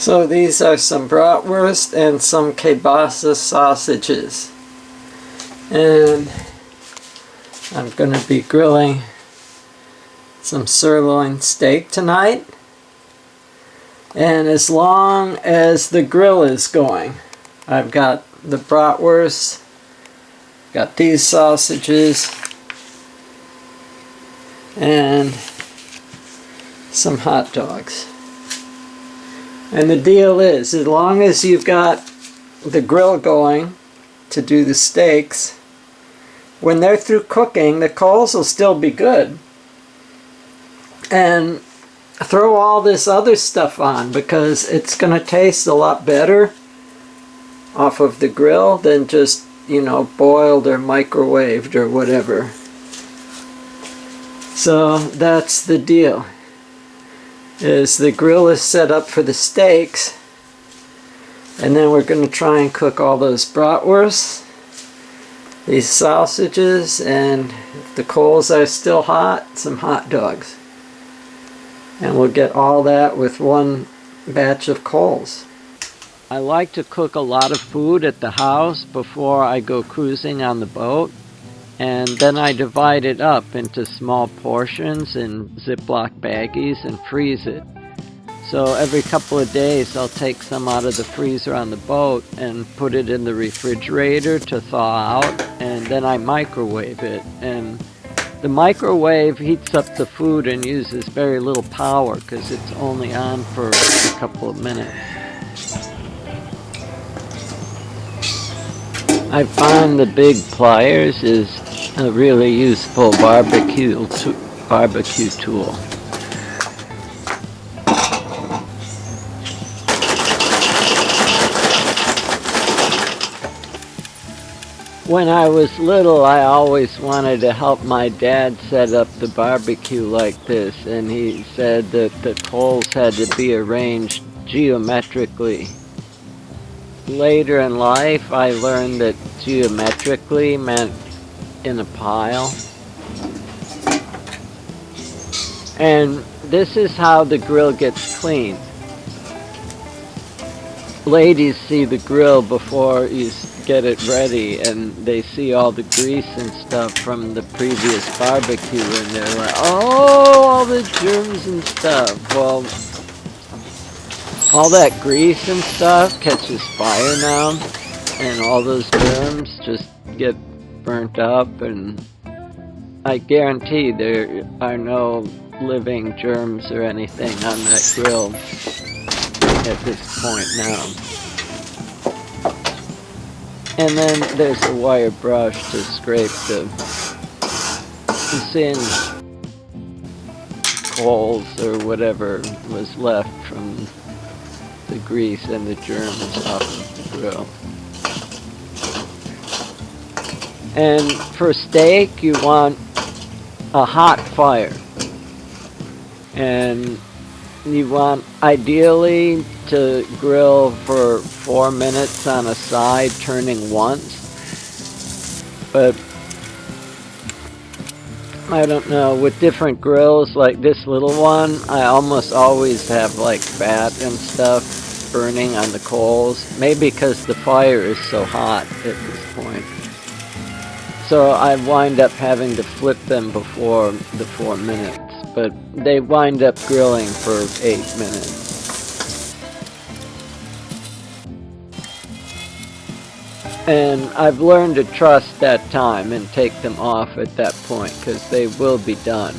So these are some bratwurst and some kielbasa sausages. And I'm going to be grilling some sirloin steak tonight. And as long as the grill is going, I've got the bratwurst, got these sausages, and some hot dogs. And the deal is, as long as you've got the grill going to do the steaks, when they're through cooking, the coals will still be good. And throw all this other stuff on, because it's going to taste a lot better off of the grill than just, boiled or microwaved or whatever. So that's the deal. Is the grill is set up for the steaks, and then we're going to try and cook all those bratwursts, these sausages, and if the coals are still hot, some hot dogs. And we'll get all that with one batch of coals. I like to cook a lot of food at the house before I go cruising on the boat. And then I divide it up into small portions in Ziploc baggies and freeze it. So every couple of days I'll take some out of the freezer on the boat and put it in the refrigerator to thaw out, and then I microwave it. And the microwave heats up the food and uses very little power because it's only on for a couple of minutes. I find the big pliers is a really useful barbecue tool. When I was little, I always wanted to help my dad set up the barbecue like this, and he said that the coals had to be arranged geometrically. Later in life, I learned that geometrically meant in a pile. And this is how the grill gets cleaned. Ladies see the grill before you get it ready, and they see all the grease and stuff from the previous barbecue, and they're like, oh, all the germs and stuff. Well, all that grease and stuff catches fire now, and all those germs just get burnt up, and I guarantee there are no living germs or anything on that grill at this point now. And then there's a wire brush to scrape the singed coals or whatever was left from the grease and the germs off of the grill. And for steak, you want a hot fire. And you want ideally to grill for 4 minutes on a side, turning once. But I don't know, with different grills like this little one, I almost always have like fat and stuff burning on the coals. Maybe because the fire is so hot at this point. So I wind up having to flip them before the 4 minutes. But they wind up grilling for 8 minutes. And I've learned to trust that time and take them off at that point, because they will be done.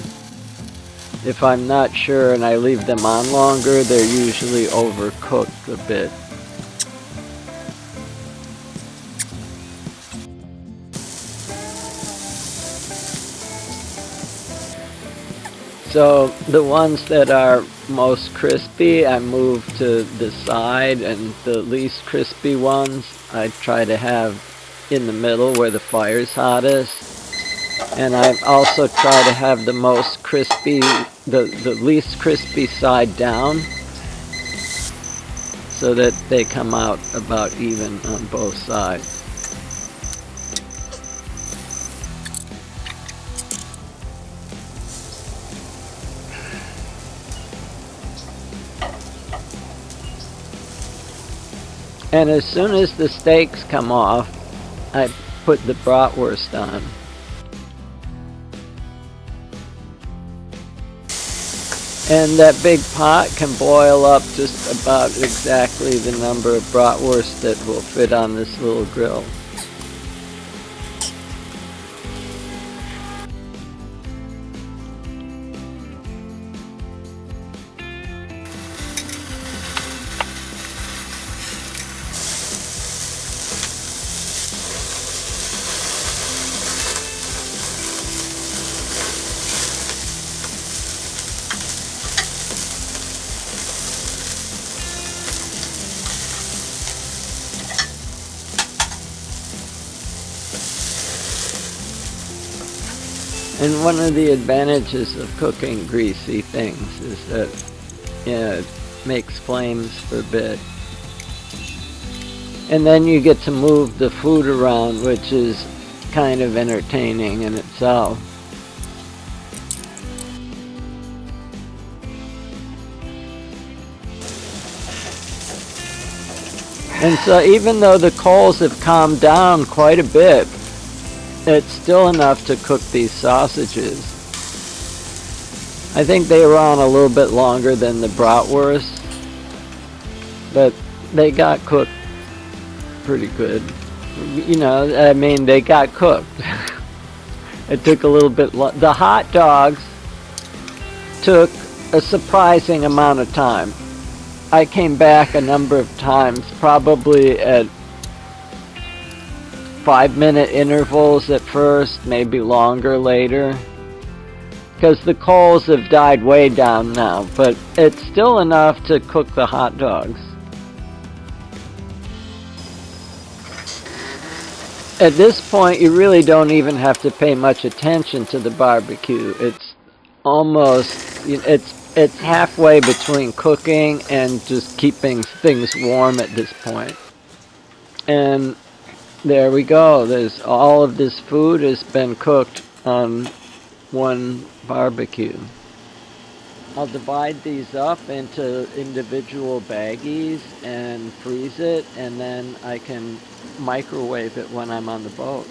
If I'm not sure and I leave them on longer, they're usually overcooked a bit. So the ones that are most crispy, I move to the side, and the least crispy ones, I try to have in the middle where the fire's hottest. And I also try to have the most crispy, the least crispy side down, so that they come out about even on both sides. And as soon as the steaks come off, I put the bratwurst on. And that big pot can boil up just about exactly the number of bratwurst that will fit on this little grill. And one of the advantages of cooking greasy things is that it makes flames forbid. And then you get to move the food around, which is kind of entertaining in itself. And so even though the coals have calmed down quite a bit, it's still enough to cook these sausages. I think they were on a little bit longer than the bratwurst, but they got cooked pretty good. You know, I mean, they got cooked. It took a little bit. The hot dogs took a surprising amount of time. I came back a number of times, probably at 5-minute intervals at first, maybe longer later, because the coals have died way down now, but it's still enough to cook the hot dogs. At this point, you really don't even have to pay much attention to the barbecue. It's almost, it's halfway between cooking and just keeping things warm at this point. And there we go. There's all of this food has been cooked on one barbecue. I'll divide these up into individual baggies and freeze it, and then I can microwave it when I'm on the boat.